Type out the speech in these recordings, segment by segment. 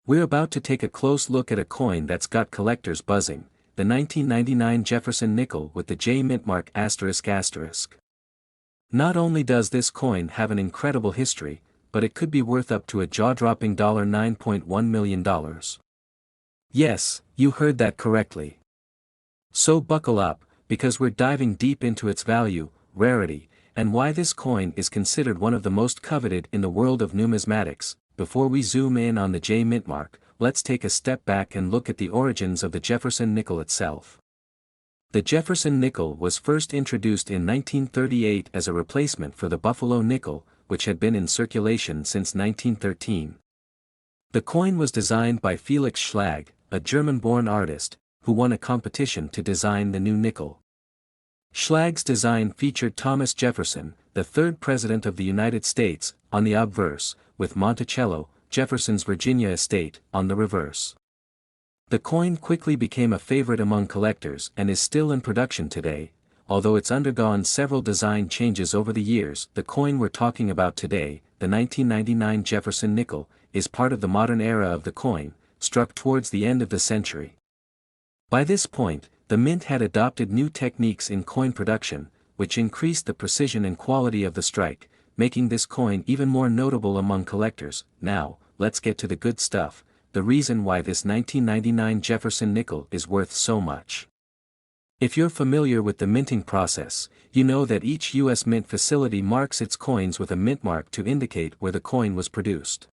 We're about to take a close look at a coin that's got collectors buzzing, the 1999 Jefferson nickel with the J mint mark ***. Not only does this coin have an incredible history, but it could be worth up to a jaw-dropping $9.1 million. Yes, you heard that correctly. So buckle up, because we're diving deep into its value, rarity, and why this coin is considered one of the most coveted in the world of numismatics. Before we zoom in on the J mint mark, let's take a step back and look at the origins of the Jefferson nickel itself. The Jefferson nickel was first introduced in 1938 as a replacement for the Buffalo nickel, which had been in circulation since 1913. The coin was designed by Felix Schlag, a German-born artist, who won a competition to design the new nickel. Schlag's design featured Thomas Jefferson, the third President of the United States, on the obverse, with Monticello, Jefferson's Virginia estate, on the reverse. The coin quickly became a favorite among collectors and is still in production today, although it's undergone several design changes over the years. The coin we're talking about today, the 1999 Jefferson nickel, is part of the modern era of the coin, struck towards the end of the century. By this point, the mint had adopted new techniques in coin production, which increased the precision and quality of the strike, making this coin even more notable among collectors. Now, let's get to the good stuff, the reason why this 1999 Jefferson nickel is worth so much. If you're familiar with the minting process, you know that each U.S. mint facility marks its coins with a mint mark to indicate where the coin was produced.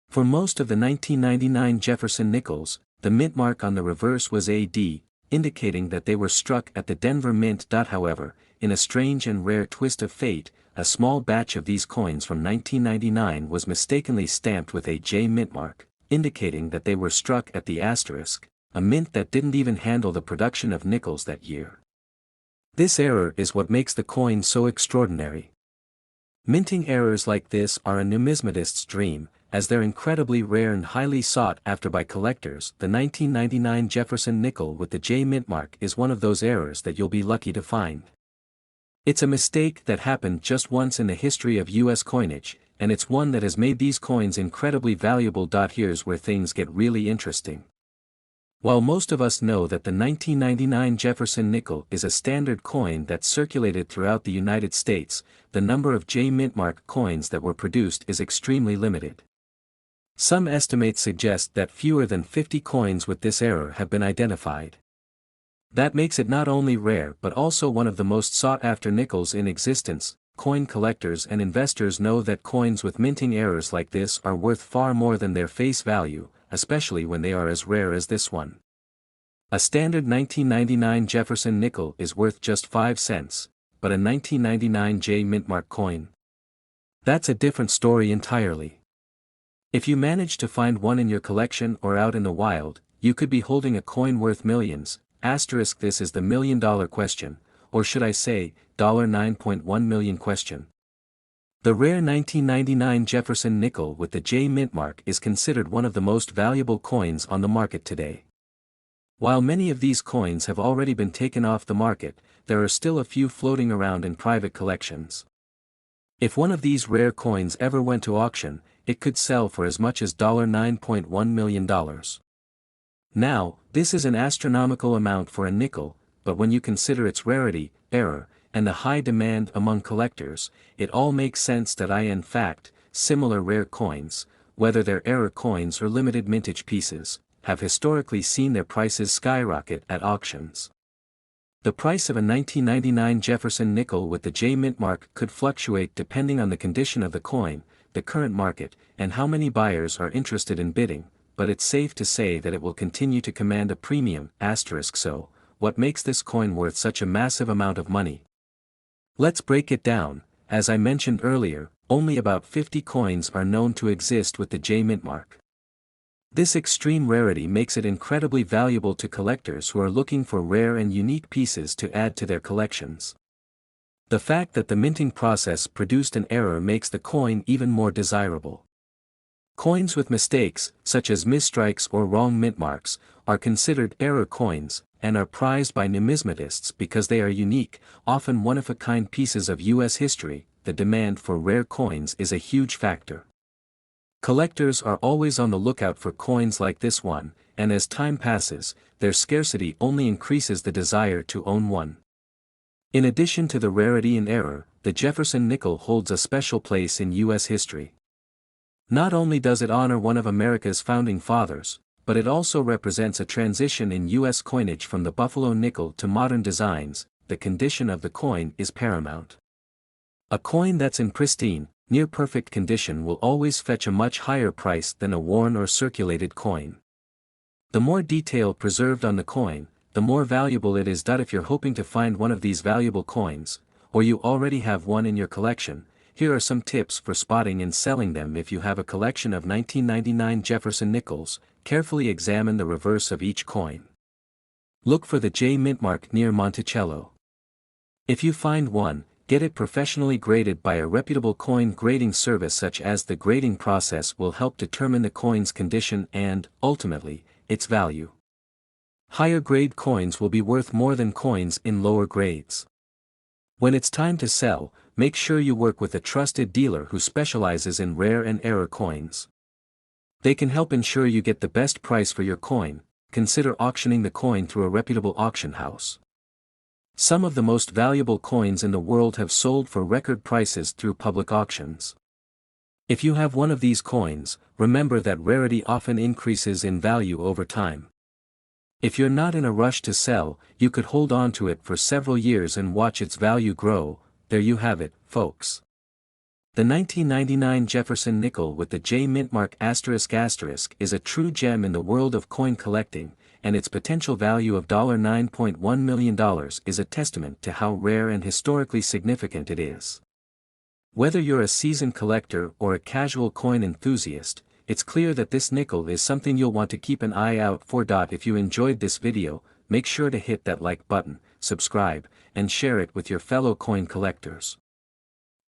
For most of the 1999 Jefferson nickels, the mint mark on the reverse was AD, indicating that they were struck at the Denver Mint. However, in a strange and rare twist of fate, a small batch of these coins from 1999 was mistakenly stamped with a J mint mark, indicating that they were struck at the asterisk, a mint that didn't even handle the production of nickels that year. This error is what makes the coin so extraordinary. Minting errors like this are a numismatist's dream, as they're incredibly rare and highly sought after by collectors. The 1999 Jefferson nickel with the J mint mark is one of those errors that you'll be lucky to find. It's a mistake that happened just once in the history of U.S. coinage, and it's one that has made these coins incredibly valuable. Here's where things get really interesting. While most of us know that the 1999 Jefferson nickel is a standard coin that circulated throughout the United States, the number of J mint mark coins that were produced is extremely limited. Some estimates suggest that fewer than 50 coins with this error have been identified. That makes it not only rare but also one of the most sought-after nickels in existence. Coin collectors and investors know that coins with minting errors like this are worth far more than their face value, especially when they are as rare as this one. A standard 1999 Jefferson nickel is worth just 5 cents, but a 1999 J mint mark coin? That's a different story entirely. If you manage to find one in your collection or out in the wild, you could be holding a coin worth millions. This is the million-dollar question, or should I say, $9.1 million question. The rare 1999 Jefferson nickel with the J mint mark is considered one of the most valuable coins on the market today. While many of these coins have already been taken off the market, there are still a few floating around in private collections. If one of these rare coins ever went to auction, it could sell for as much as $9.1 million. Now, this is an astronomical amount for a nickel, but when you consider its rarity, error, and the high demand among collectors, it all makes sense that in fact, similar rare coins, whether they're error coins or limited mintage pieces, have historically seen their prices skyrocket at auctions. The price of a 1999 Jefferson nickel with the J mint mark could fluctuate depending on the condition of the coin, the current market, and how many buyers are interested in bidding, but it's safe to say that it will continue to command a premium. So, what makes this coin worth such a massive amount of money? Let's break it down. As I mentioned earlier, only about 50 coins are known to exist with the J mint mark. This extreme rarity makes it incredibly valuable to collectors who are looking for rare and unique pieces to add to their collections. The fact that the minting process produced an error makes the coin even more desirable. Coins with mistakes, such as misstrikes or wrong mint marks, are considered error coins, and are prized by numismatists because they are unique, often one-of-a-kind pieces of U.S. history. The demand for rare coins is a huge factor. Collectors are always on the lookout for coins like this one, and as time passes, their scarcity only increases the desire to own one. In addition to the rarity and error, the Jefferson nickel holds a special place in U.S. history. Not only does it honor one of America's founding fathers, but it also represents a transition in U.S. coinage from the Buffalo nickel to modern designs. The condition of the coin is paramount. A coin that's in pristine, near-perfect condition will always fetch a much higher price than a worn or circulated coin. The more detail preserved on the coin, the more valuable it is. If you're hoping to find one of these valuable coins, or you already have one in your collection, here are some tips for spotting and selling them. If you have a collection of 1999 Jefferson nickels, carefully examine the reverse of each coin. Look for the J mint mark near Monticello. If you find one, get it professionally graded by a reputable coin grading service. Such as the grading process will help determine the coin's condition and, ultimately, its value. Higher grade coins will be worth more than coins in lower grades. When it's time to sell, make sure you work with a trusted dealer who specializes in rare and error coins. They can help ensure you get the best price for your coin. Consider auctioning the coin through a reputable auction house. Some of the most valuable coins in the world have sold for record prices through public auctions. If you have one of these coins, remember that rarity often increases in value over time. If you're not in a rush to sell, you could hold on to it for several years and watch its value grow. There you have it, folks. The 1999 Jefferson nickel with the J mint mark *** is a true gem in the world of coin collecting, and its potential value of $9.1 million is a testament to how rare and historically significant it is. Whether you're a seasoned collector or a casual coin enthusiast, it's clear that this nickel is something you'll want to keep an eye out for. If you enjoyed this video, make sure to hit that like button, subscribe, and share it with your fellow coin collectors.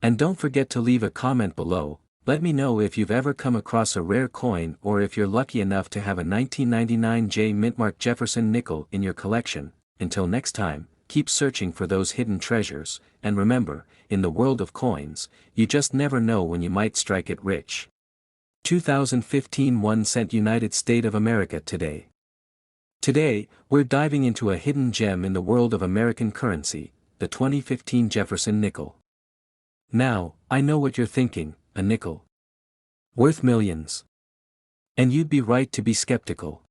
And don't forget to leave a comment below. Let me know if you've ever come across a rare coin or if you're lucky enough to have a 1999 J mint mark Jefferson nickel in your collection. Until next time, keep searching for those hidden treasures, and remember, in the world of coins, you just never know when you might strike it rich. 2015 1 cent United States of America today. Today, we're diving into a hidden gem in the world of American currency, the 2015 Jefferson nickel. Now, I know what you're thinking, a nickel worth millions. And you'd be right to be skeptical.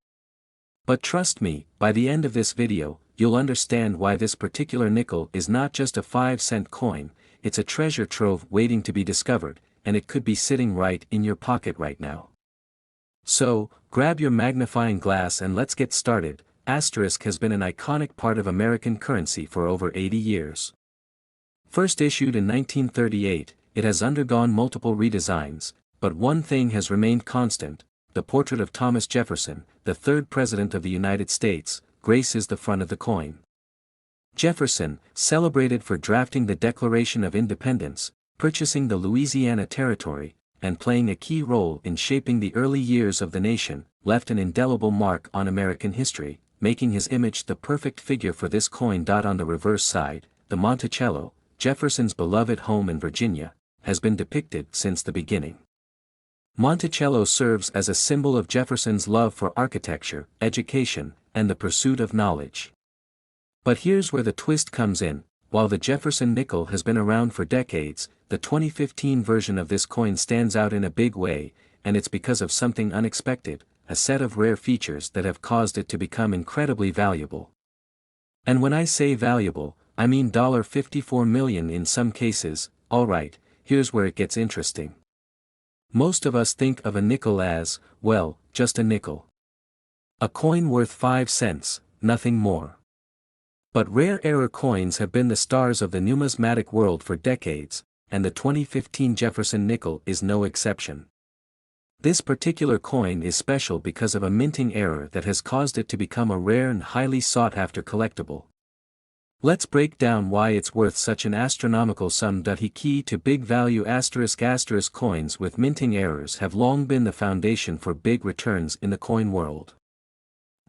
But trust me, by the end of this video, you'll understand why this particular nickel is not just a 5-cent coin, it's a treasure trove waiting to be discovered, and it could be sitting right in your pocket right now. So, grab your magnifying glass and let's get started. Asterisk has been an iconic part of American currency for over 80 years. First issued in 1938, it has undergone multiple redesigns, but one thing has remained constant: the portrait of Thomas Jefferson, the third President of the United States, graces the front of the coin. Jefferson, celebrated for drafting the Declaration of Independence, purchasing the Louisiana Territory, and playing a key role in shaping the early years of the nation, left an indelible mark on American history, making his image the perfect figure for this coin. On the reverse side, the Monticello, Jefferson's beloved home in Virginia, has been depicted since the beginning. Monticello serves as a symbol of Jefferson's love for architecture, education, and the pursuit of knowledge. But here's where the twist comes in. While the Jefferson nickel has been around for decades, the 2015 version of this coin stands out in a big way, and it's because of something unexpected, a set of rare features that have caused it to become incredibly valuable. And when I say valuable, I mean $54 million in some cases. Alright, here's where it gets interesting. Most of us think of a nickel as, well, just a nickel. A coin worth 5 cents, nothing more. But rare error coins have been the stars of the numismatic world for decades, and the 2015 Jefferson nickel is no exception. This particular coin is special because of a minting error that has caused it to become a rare and highly sought-after collectible. Let's break down why it's worth such an astronomical sum. Key to big value **** coins with minting errors have long been the foundation for big returns in the coin world.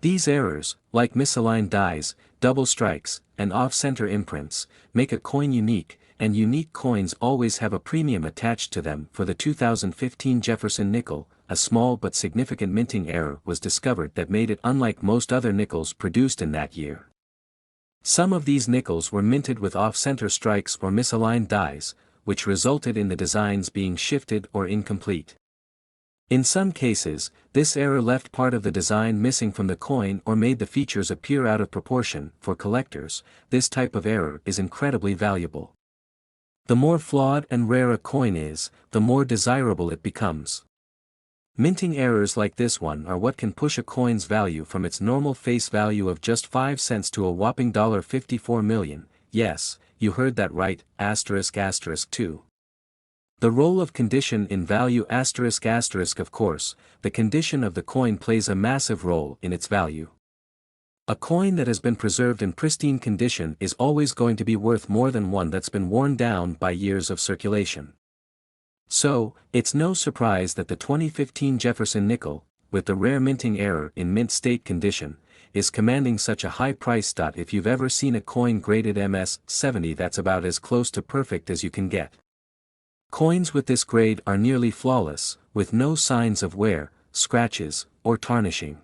These errors, like misaligned dies, double strikes, and off-center imprints, make a coin unique, and unique coins always have a premium attached to them. For the 2015 Jefferson nickel, a small but significant minting error was discovered that made it unlike most other nickels produced in that year. Some of these nickels were minted with off-center strikes or misaligned dies, which resulted in the designs being shifted or incomplete. In some cases, this error left part of the design missing from the coin or made the features appear out of proportion. For collectors, this type of error is incredibly valuable. The more flawed and rare a coin is, the more desirable it becomes. Minting errors like this one are what can push a coin's value from its normal face value of just 5 cents to a whopping $54 million. Yes, you heard that right, **2. The role of condition in value ***. Of course, the condition of the coin plays a massive role in its value. A coin that has been preserved in pristine condition is always going to be worth more than one that's been worn down by years of circulation. So, it's no surprise that the 2015 Jefferson nickel, with the rare minting error in mint state condition, is commanding such a high price. If you've ever seen a coin graded MS-70, that's about as close to perfect as you can get. Coins with this grade are nearly flawless, with no signs of wear, scratches, or tarnishing.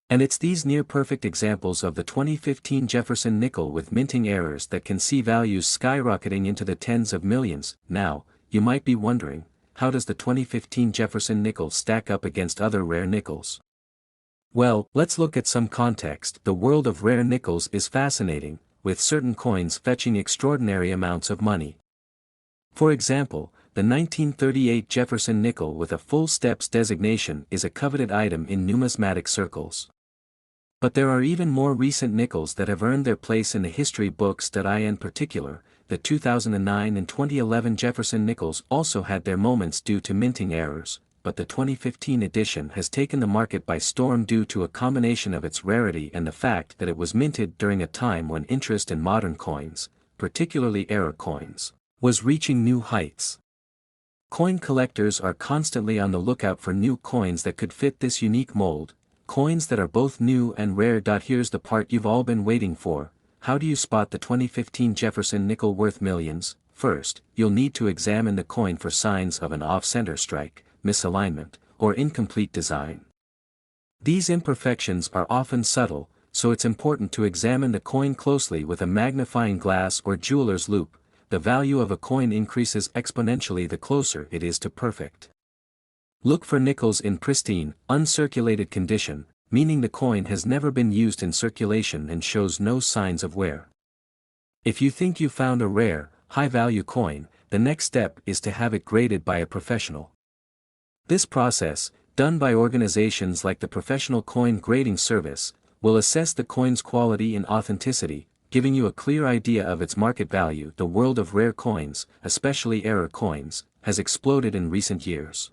And it's these near-perfect examples of the 2015 Jefferson nickel with minting errors that can see values skyrocketing into the tens of millions. Now, you might be wondering, how does the 2015 Jefferson nickel stack up against other rare nickels? Well, let's look at some context. The world of rare nickels is fascinating, with certain coins fetching extraordinary amounts of money. For example, the 1938 Jefferson nickel with a full steps designation is a coveted item in numismatic circles. But there are even more recent nickels that have earned their place in the history books. In particular, the 2009 and 2011 Jefferson nickels also had their moments due to minting errors, but the 2015 edition has taken the market by storm due to a combination of its rarity and the fact that it was minted during a time when interest in modern coins, particularly error coins, was reaching new heights. Coin collectors are constantly on the lookout for new coins that could fit this unique mold, coins that are both new and rare. Here's the part you've all been waiting for. How do you spot the 2015 Jefferson nickel worth millions? First, you'll need to examine the coin for signs of an off-center strike, misalignment, or incomplete design. These imperfections are often subtle, so it's important to examine the coin closely with a magnifying glass or jeweler's loupe. The value of a coin increases exponentially the closer it is to perfect. Look for nickels in pristine, uncirculated condition, meaning the coin has never been used in circulation and shows no signs of wear. If you think you found a rare, high-value coin, the next step is to have it graded by a professional. This process, done by organizations like the Professional Coin Grading Service, will assess the coin's quality and authenticity, giving you a clear idea of its market value. The world of rare coins, especially error coins, has exploded in recent years.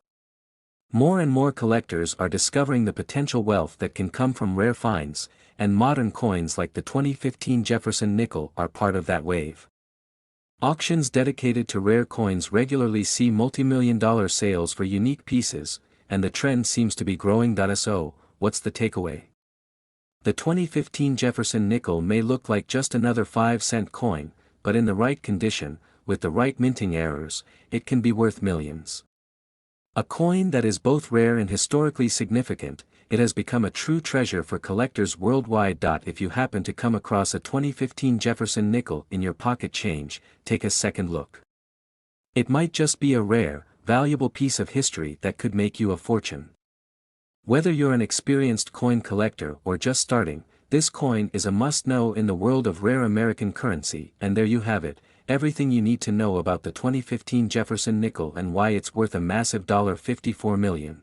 More and more collectors are discovering the potential wealth that can come from rare finds, and modern coins like the 2015 Jefferson nickel are part of that wave. Auctions dedicated to rare coins regularly see multi-million-dollar sales for unique pieces, and the trend seems to be growing. So, what's the takeaway? The 2015 Jefferson nickel may look like just another 5-cent coin, but in the right condition, with the right minting errors, it can be worth millions. A coin that is both rare and historically significant, it has become a true treasure for collectors worldwide. If you happen to come across a 2015 Jefferson nickel in your pocket change, take a second look. It might just be a rare, valuable piece of history that could make you a fortune. Whether you're an experienced coin collector or just starting, this coin is a must-know in the world of rare American currency. And there you have it, everything you need to know about the 2015 Jefferson nickel and why it's worth a massive $54 million.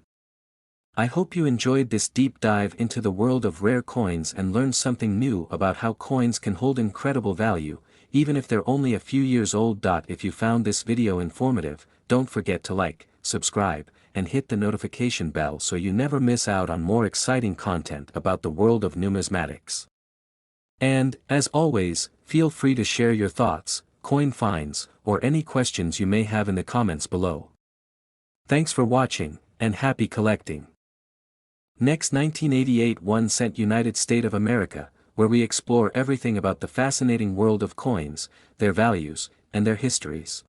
I hope you enjoyed this deep dive into the world of rare coins and learned something new about how coins can hold incredible value, even if they're only a few years old. If you found this video informative, don't forget to like, subscribe, and hit the notification bell so you never miss out on more exciting content about the world of numismatics. And, as always, feel free to share your thoughts, coin finds, or any questions you may have in the comments below. Thanks for watching, and happy collecting! Next, 1988 1 cent United States of America, where we explore everything about the fascinating world of coins, their values, and their histories.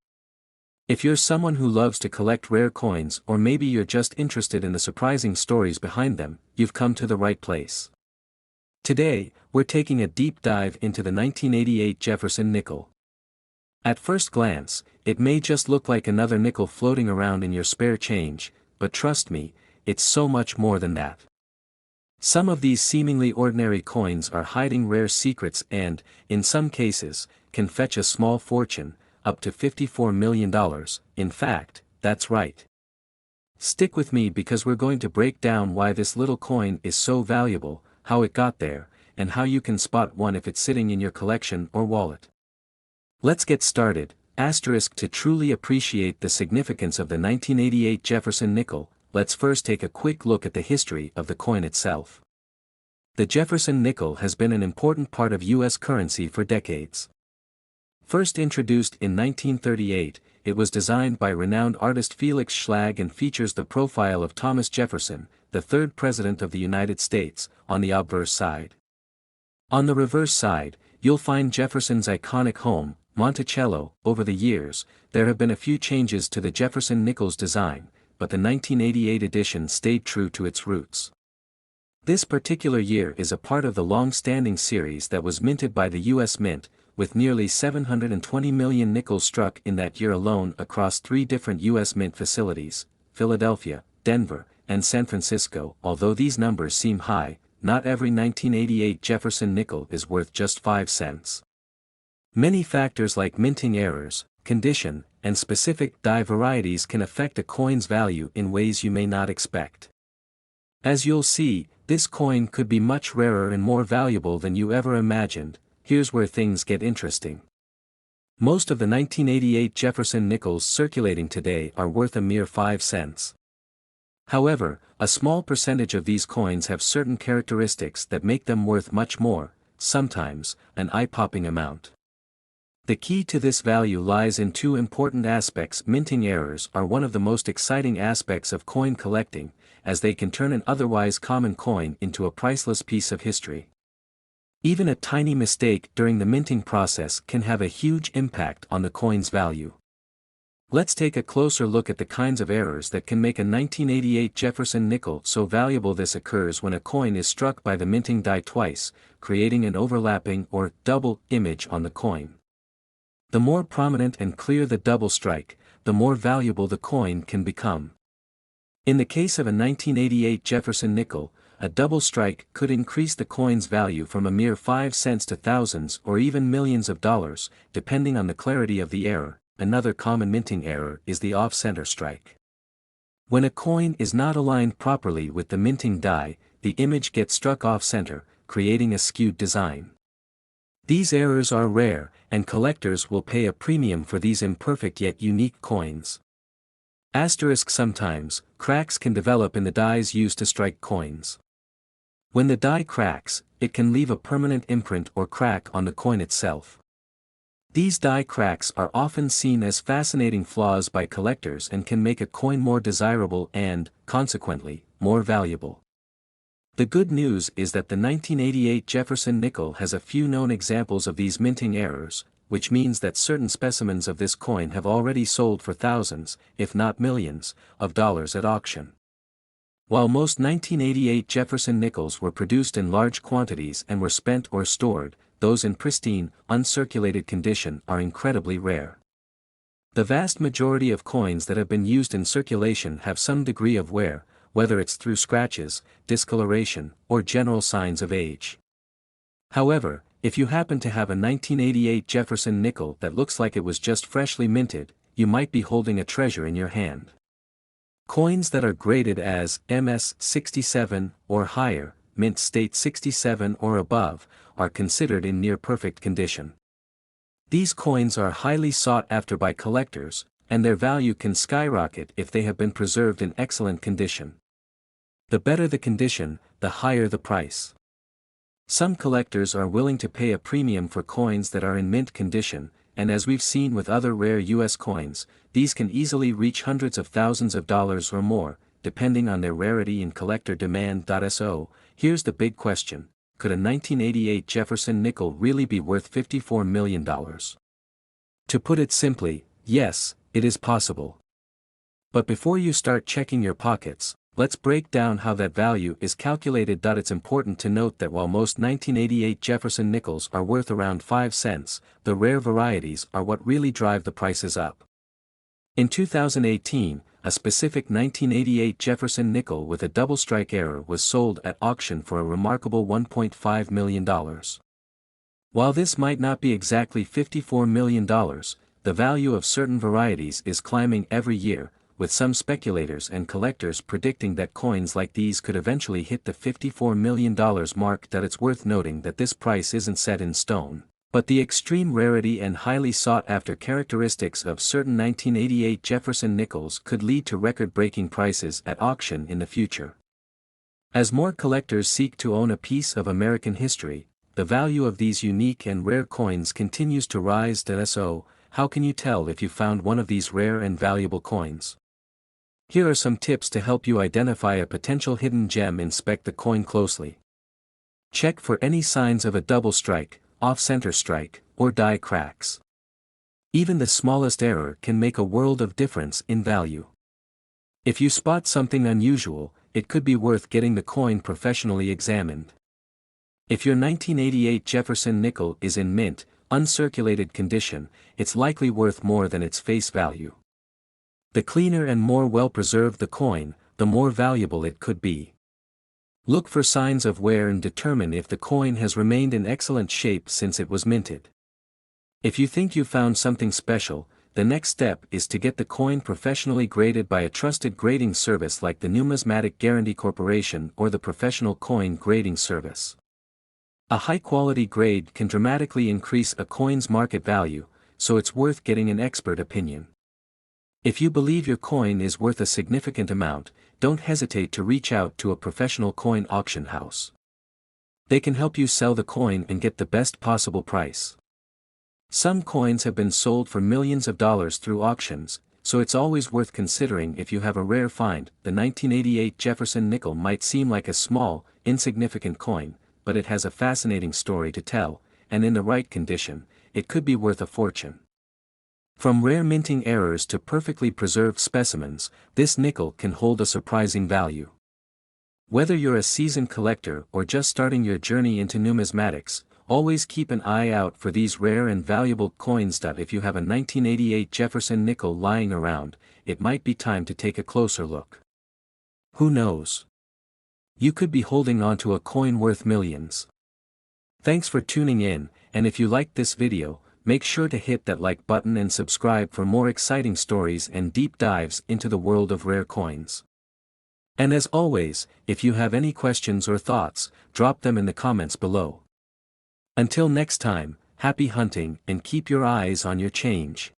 If you're someone who loves to collect rare coins, or maybe you're just interested in the surprising stories behind them, you've come to the right place. Today, we're taking a deep dive into the 1988 Jefferson nickel. At first glance, it may just look like another nickel floating around in your spare change, but trust me, it's so much more than that. Some of these seemingly ordinary coins are hiding rare secrets and, in some cases, can fetch a small fortune, up to $54 million, in fact, that's right. Stick with me because we're going to break down why this little coin is so valuable, how it got there, and how you can spot one if it's sitting in your collection or wallet. Let's get started. To truly appreciate the significance of the 1988 Jefferson nickel, let's first take a quick look at the history of the coin itself. The Jefferson nickel has been an important part of U.S. currency for decades. First introduced in 1938, it was designed by renowned artist Felix Schlag and features the profile of Thomas Jefferson, the third President of the United States, on the obverse side. On the reverse side, you'll find Jefferson's iconic home, Monticello. Over the years, there have been a few changes to the Jefferson nickel's design, but the 1988 edition stayed true to its roots. This particular year is a part of the long-standing series that was minted by the U.S. Mint, with nearly 720 million nickels struck in that year alone across 3 different U.S. Mint facilities, Philadelphia, Denver, and San Francisco. Although these numbers seem high, not every 1988 Jefferson nickel is worth just 5 cents. Many factors like minting errors, condition, and specific die varieties can affect a coin's value in ways you may not expect. As you'll see, this coin could be much rarer and more valuable than you ever imagined. Here's where things get interesting. Most of the 1988 Jefferson nickels circulating today are worth a mere 5 cents. However, a small percentage of these coins have certain characteristics that make them worth much more, sometimes, an eye-popping amount. The key to this value lies in 2 important aspects. Minting errors are one of the most exciting aspects of coin collecting, as they can turn an otherwise common coin into a priceless piece of history. Even a tiny mistake during the minting process can have a huge impact on the coin's value. Let's take a closer look at the kinds of errors that can make a 1988 Jefferson nickel so valuable. This occurs when a coin is struck by the minting die twice, creating an overlapping or double image on the coin. The more prominent and clear the double strike, the more valuable the coin can become. In the case of a 1988 Jefferson nickel, a double strike could increase the coin's value from a mere 5 cents to thousands or even millions of dollars, depending on the clarity of the error. Another common minting error is the off-center strike. When a coin is not aligned properly with the minting die, the image gets struck off-center, creating a skewed design. These errors are rare, and collectors will pay a premium for these imperfect yet unique coins. Sometimes, cracks can develop in the dies used to strike coins. When the die cracks, it can leave a permanent imprint or crack on the coin itself. These die cracks are often seen as fascinating flaws by collectors and can make a coin more desirable and, consequently, more valuable. The good news is that the 1988 Jefferson nickel has a few known examples of these minting errors, which means that certain specimens of this coin have already sold for thousands, if not millions, of dollars at auction. While most 1988 Jefferson nickels were produced in large quantities and were spent or stored, those in pristine, uncirculated condition are incredibly rare. The vast majority of coins that have been used in circulation have some degree of wear, whether it's through scratches, discoloration, or general signs of age. However, if you happen to have a 1988 Jefferson nickel that looks like it was just freshly minted, you might be holding a treasure in your hand. Coins that are graded as MS 67 or higher, mint state 67 or above, are considered in near-perfect condition. These coins are highly sought after by collectors, and their value can skyrocket if they have been preserved in excellent condition. The better the condition, the higher the price. Some collectors are willing to pay a premium for coins that are in mint condition, and as we've seen with other rare U.S. coins, these can easily reach hundreds of thousands of dollars or more, depending on their rarity and collector demand. So, here's the big question: could a 1988 Jefferson nickel really be worth $54 million? To put it simply, yes, it is possible. But before you start checking your pockets, let's break down how that value is calculated. It's important to note that while most 1988 Jefferson nickels are worth around 5 cents, the rare varieties are what really drive the prices up. In 2018, a specific 1988 Jefferson nickel with a double strike error was sold at auction for a remarkable $1.5 million. While this might not be exactly $54 million, the value of certain varieties is climbing every year, with some speculators and collectors predicting that coins like these could eventually hit the $54 million mark. It's worth noting that this price isn't set in stone, but the extreme rarity and highly sought-after characteristics of certain 1988 Jefferson nickels could lead to record-breaking prices at auction in the future. As more collectors seek to own a piece of American history, the value of these unique and rare coins continues to rise. So, how can you tell if you found one of these rare and valuable coins? Here are some tips to help you identify a potential hidden gem. Inspect the coin closely. Check for any signs of a double strike, off-center strike, or die cracks. Even the smallest error can make a world of difference in value. If you spot something unusual, it could be worth getting the coin professionally examined. If your 1988 Jefferson nickel is in mint, uncirculated condition, it's likely worth more than its face value. The cleaner and more well-preserved the coin, the more valuable it could be. Look for signs of wear and determine if the coin has remained in excellent shape since it was minted. If you think you found something special, the next step is to get the coin professionally graded by a trusted grading service like the Numismatic Guarantee Corporation or the Professional Coin Grading Service. A high-quality grade can dramatically increase a coin's market value, so it's worth getting an expert opinion. If you believe your coin is worth a significant amount, don't hesitate to reach out to a professional coin auction house. They can help you sell the coin and get the best possible price. Some coins have been sold for millions of dollars through auctions, so it's always worth considering if you have a rare find. The 1988 Jefferson nickel might seem like a small, insignificant coin, but it has a fascinating story to tell, and in the right condition, it could be worth a fortune. From rare minting errors to perfectly preserved specimens, this nickel can hold a surprising value. Whether you're a seasoned collector or just starting your journey into numismatics, always keep an eye out for these rare and valuable coins. If you have a 1988 Jefferson nickel lying around, it might be time to take a closer look. Who knows? You could be holding onto a coin worth millions. Thanks for tuning in, and if you liked this video, make sure to hit that like button and subscribe for more exciting stories and deep dives into the world of rare coins. And as always, if you have any questions or thoughts, drop them in the comments below. Until next time, happy hunting and keep your eyes on your change.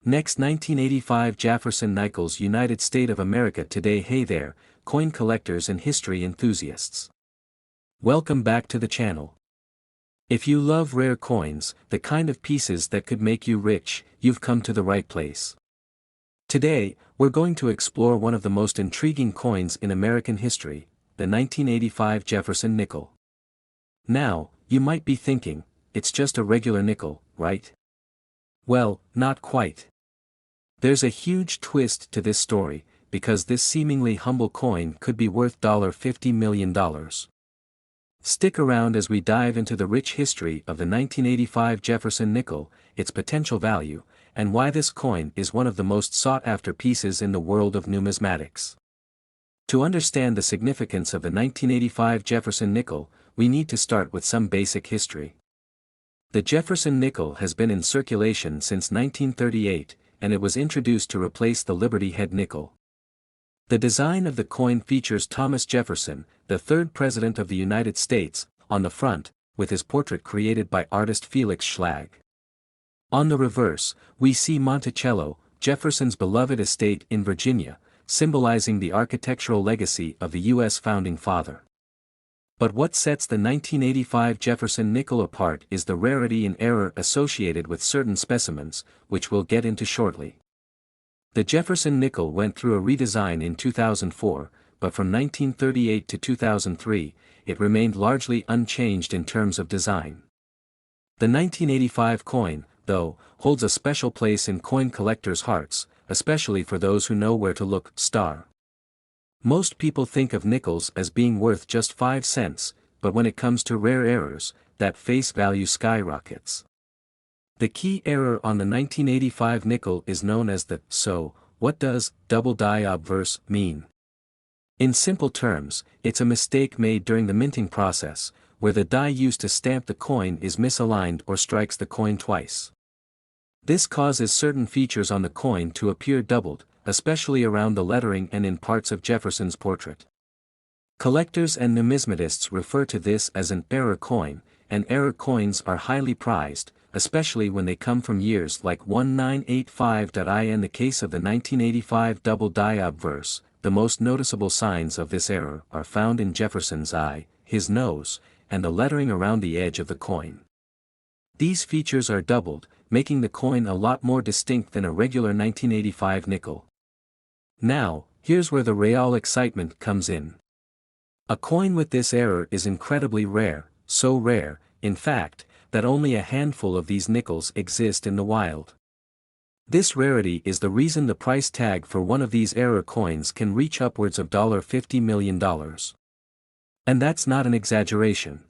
Next, 1985 Jafferson Nikles, United States of America. Today. Hey there, coin collectors and history enthusiasts. Welcome back to the channel. If you love rare coins, the kind of pieces that could make you rich, you've come to the right place. Today, we're going to explore one of the most intriguing coins in American history, the 1985 Jefferson nickel. Now, you might be thinking, it's just a regular nickel, right? Well, not quite. There's a huge twist to this story, because this seemingly humble coin could be worth $50 million. Stick around as we dive into the rich history of the 1985 Jefferson nickel, its potential value, and why this coin is one of the most sought-after pieces in the world of numismatics. To understand the significance of the 1985 Jefferson nickel, we need to start with some basic history. The Jefferson nickel has been in circulation since 1938, and it was introduced to replace the Liberty Head nickel. The design of the coin features Thomas Jefferson, the third President of the United States, on the front, with his portrait created by artist Felix Schlag. On the reverse, we see Monticello, Jefferson's beloved estate in Virginia, symbolizing the architectural legacy of the U.S. founding father. But what sets the 1985 Jefferson nickel apart is the rarity and error associated with certain specimens, which we'll get into shortly. The Jefferson nickel went through a redesign in 2004, but from 1938 to 2003, it remained largely unchanged in terms of design. The 1985 coin, though, holds a special place in coin collectors' hearts, especially for those who know where to look. Most people think of nickels as being worth just 5 cents, but when it comes to rare errors, that face value skyrockets. The key error on the 1985 nickel is known as the "so, what does double die obverse mean?" In simple terms, it's a mistake made during the minting process, where the die used to stamp the coin is misaligned or strikes the coin twice. This causes certain features on the coin to appear doubled, especially around the lettering and in parts of Jefferson's portrait. Collectors and numismatists refer to this as an error coin, and error coins are highly prized, especially when they come from years like 1985. In the case of the 1985 double die obverse, the most noticeable signs of this error are found in Jefferson's eye, his nose, and the lettering around the edge of the coin. These features are doubled, making the coin a lot more distinct than a regular 1985 nickel. Now, here's where the real excitement comes in. A coin with this error is incredibly rare, so rare, in fact, that only a handful of these nickels exist in the wild. This rarity is the reason the price tag for one of these error coins can reach upwards of $50 million. And that's not an exaggeration.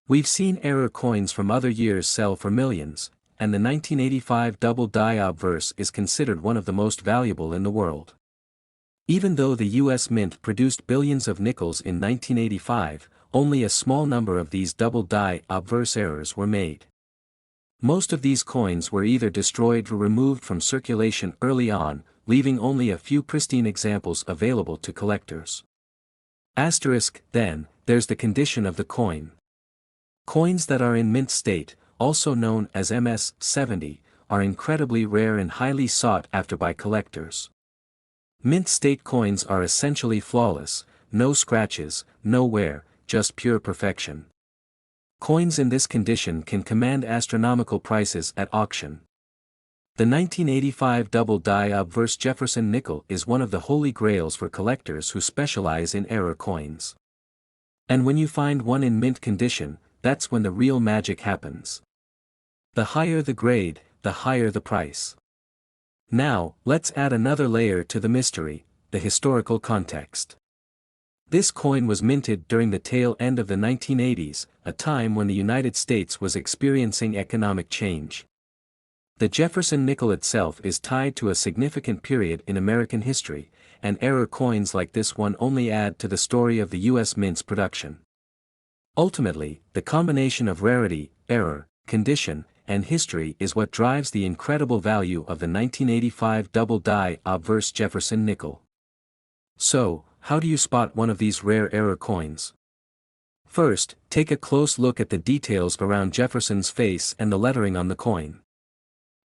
We've seen error coins from other years sell for millions, and the 1985 double die obverse is considered one of the most valuable in the world. Even though the US Mint produced billions of nickels in 1985, only a small number of these double die obverse errors were made. Most of these coins were either destroyed or removed from circulation early on, leaving only a few pristine examples available to collectors. Then, there's the condition of the coin. Coins that are in mint state, also known as MS-70, are incredibly rare and highly sought after by collectors. Mint state coins are essentially flawless, no scratches, no wear, just pure perfection. Coins in this condition can command astronomical prices at auction. The 1985 double die obverse Jefferson nickel is one of the holy grails for collectors who specialize in error coins. And when you find one in mint condition, that's when the real magic happens. The higher the grade, the higher the price. Now, let's add another layer to the mystery, the historical context. This coin was minted during the tail end of the 1980s, a time when the United States was experiencing economic change. The Jefferson nickel itself is tied to a significant period in American history, and error coins like this one only add to the story of the US Mint's production. Ultimately, the combination of rarity, error, condition, and history is what drives the incredible value of the 1985 double die obverse Jefferson nickel. So, how do you spot one of these rare error coins? First, take a close look at the details around Jefferson's face and the lettering on the coin.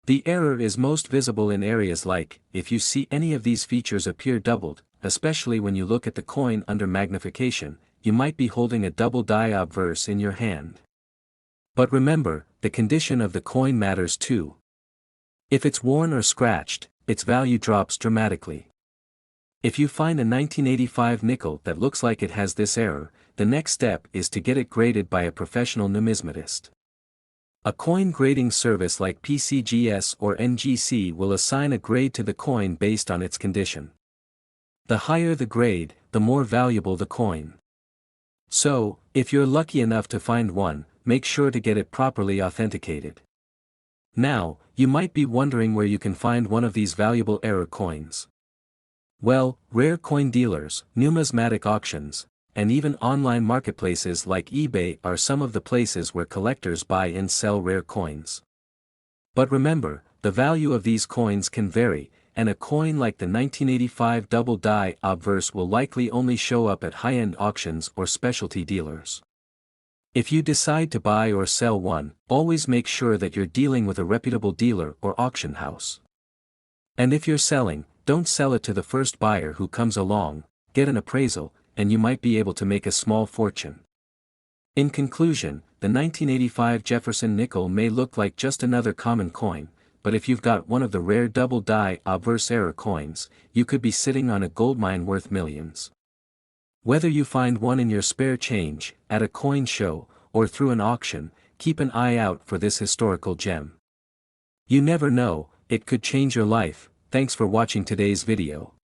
The error is most visible in areas like, if you see any of these features appear doubled, especially when you look at the coin under magnification, you might be holding a double die obverse in your hand. But remember, the condition of the coin matters too. If it's worn or scratched, its value drops dramatically. If you find a 1985 nickel that looks like it has this error, the next step is to get it graded by a professional numismatist. A coin grading service like PCGS or NGC will assign a grade to the coin based on its condition. The higher the grade, the more valuable the coin. So, if you're lucky enough to find one, make sure to get it properly authenticated. Now, you might be wondering where you can find one of these valuable error coins. Well, rare coin dealers, numismatic auctions, and even online marketplaces like eBay are some of the places where collectors buy and sell rare coins. But remember, the value of these coins can vary, and a coin like the 1985 double die obverse will likely only show up at high-end auctions or specialty dealers. If you decide to buy or sell one, always make sure that you're dealing with a reputable dealer or auction house. And if you're selling, don't sell it to the first buyer who comes along, get an appraisal, and you might be able to make a small fortune. In conclusion, the 1985 Jefferson nickel may look like just another common coin, but if you've got one of the rare double die obverse error coins, you could be sitting on a goldmine worth millions. Whether you find one in your spare change, at a coin show, or through an auction, keep an eye out for this historical gem. You never know, it could change your life. Thanks for watching today's video.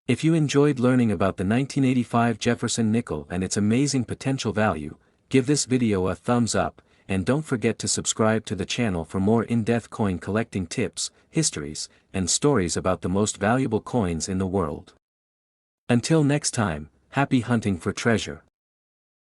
If you enjoyed learning about the 1985 Jefferson nickel and its amazing potential value, give this video a thumbs up, and don't forget to subscribe to the channel for more in-depth coin collecting tips, histories, and stories about the most valuable coins in the world. Until next time, happy hunting for treasure.